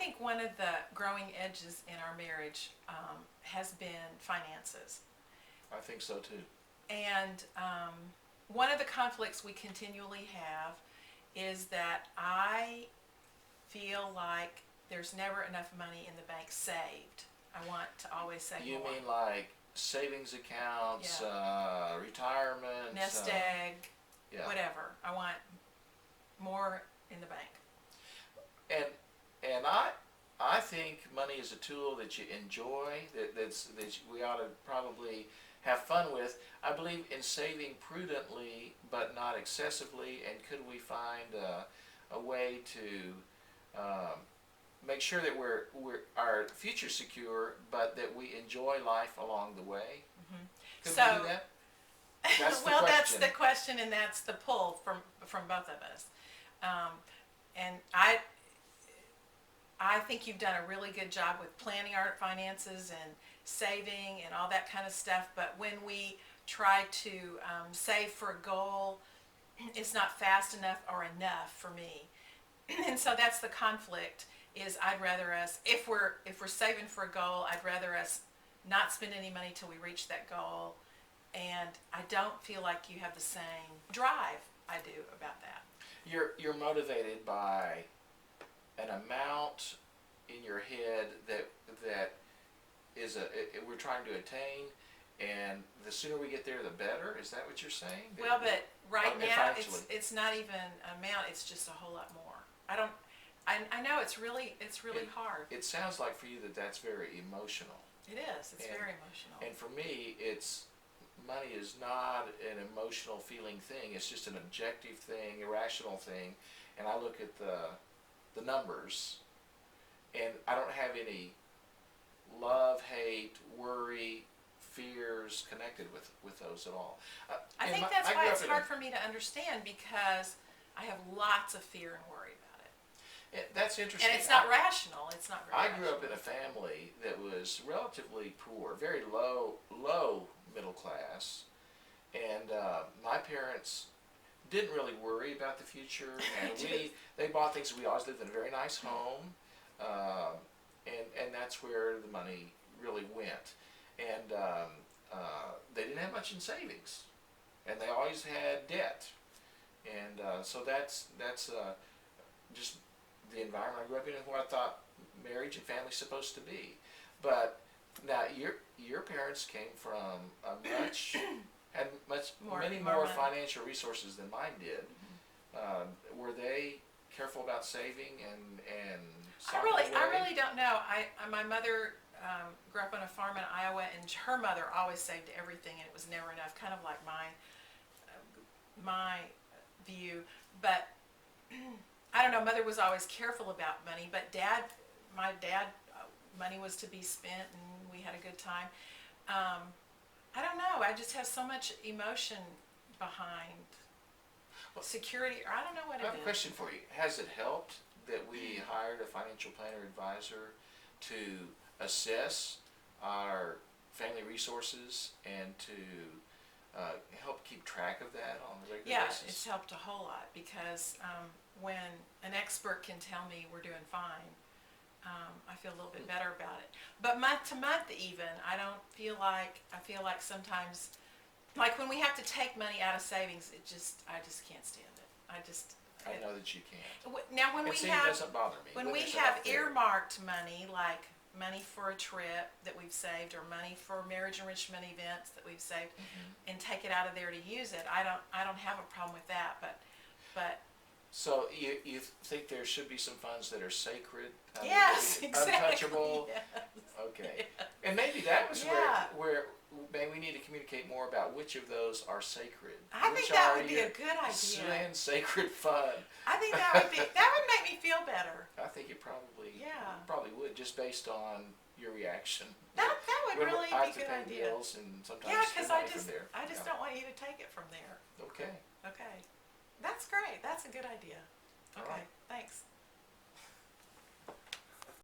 think one of the growing edges in our marriage has been finances. I think so too. And one of the conflicts we continually have is that I feel like there's never enough money in the bank saved. I want to always save You more. mean like savings accounts, retirement, Nest egg, yeah. whatever. I want more in the bank. And I think money is a tool that you enjoy, that we ought to probably have fun with. I believe in saving prudently but not excessively, and could we find a way to make sure that we're our future secure, but that we enjoy life along the way? Could we do that? That's the well, question. that's the question, and that's the pull from both of us. And I think you've done a really good job with planning our finances and saving and all that kind of stuff. But when we try to save for a goal, it's not fast enough or enough for me. And so that's the conflict. Is I'd rather us, if we're saving for a goal, I'd rather us not spend any money till we reach that goal. And I don't feel like you have the same drive I do about that. You're motivated by an amount in your head that is we're trying to attain, and the sooner we get there, the better. Is that what you're saying? Well, but right now financially. it's not even amount. It's just a whole lot more. I know it's really hard. It sounds like for you that's very emotional. It is. It's very emotional. And for me, money is not an emotional feeling thing. It's just an objective thing, irrational thing. And I look at the numbers, and I don't have any love, hate, worry, fears connected with those at all. I think that's why it's hard for me to understand, because I have lots of fear and worry about it. That's interesting. And it's not rational. It's not very I grew up in a family that was relatively poor, very low middle class, and my parents didn't really worry about the future, and they bought things. We always lived in a very nice home, and that's where the money really went. And they didn't have much in savings, and they always had debt, and so that's just the environment I grew up in, and what I thought marriage and family's supposed to be. But now your parents came from had many more financial resources than mine did. Were they careful about saving and I really don't know. My mother grew up on a farm in Iowa, and her mother always saved everything, and it was never enough, kind of like my view. But I don't know, Mother was always careful about money, but my dad, money was to be spent, and we had a good time. I don't know, I just have so much emotion behind security, or I don't know what it is. I have a question for you. Has it helped that we hired a financial planner advisor to assess our family resources and to help keep track of that on a regular basis? Yeah, it's helped a whole lot, because when an expert can tell me we're doing fine, I feel a little bit better about it. But month to month even, I feel like sometimes, like when we have to take money out of savings, I just can't stand it. I know that you can't. Now when It doesn't bother me. when we have earmarked money, like money for a trip that we've saved, or money for marriage enrichment events that we've saved, and take it out of there to use it, I don't have a problem with that. But so you think there should be some funds that are sacred? Yes, exactly. Untouchable? Yes. Okay. Yes. And maybe that was Yeah. where maybe we need to communicate more about which of those are sacred. I think that would be a good idea. And sacred fund. I think that would make me feel better. I think it probably would, just based on your reaction. That would really I be have a to good pay idea. bills and sometimes Yeah, because I from just don't want you to take it from there. Okay. Okay. That's great. That's a good idea. All Okay, right. thanks.